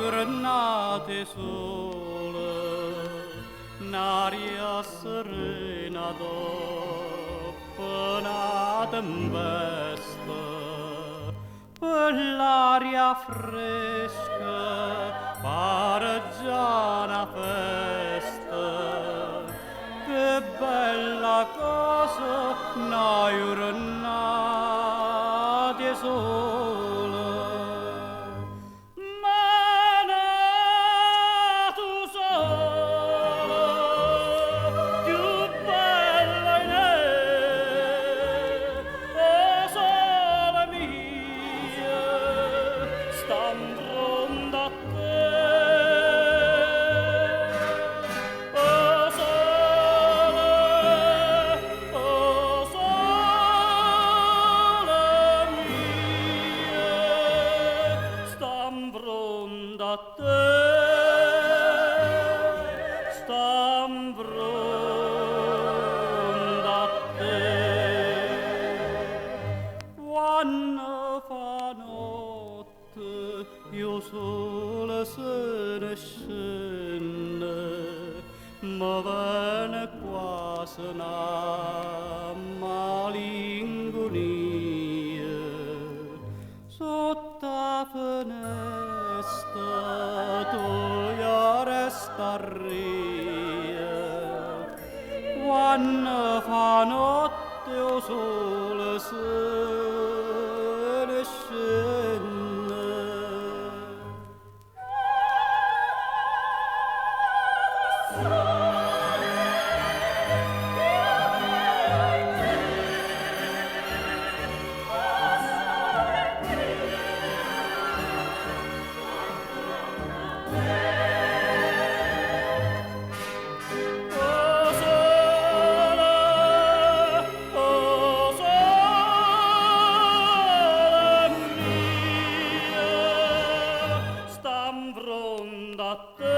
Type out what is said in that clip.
giornate sole, un'aria serena dopo una tempesta, quell'aria fresca pare già una festa. Che bella cosa, una giornata sola. Quando fa notte io sola se ne scende, ma viene quasi una malinconia sotto la finestra tu resta a ria. Quando fa notte io sola se ne scende. Da te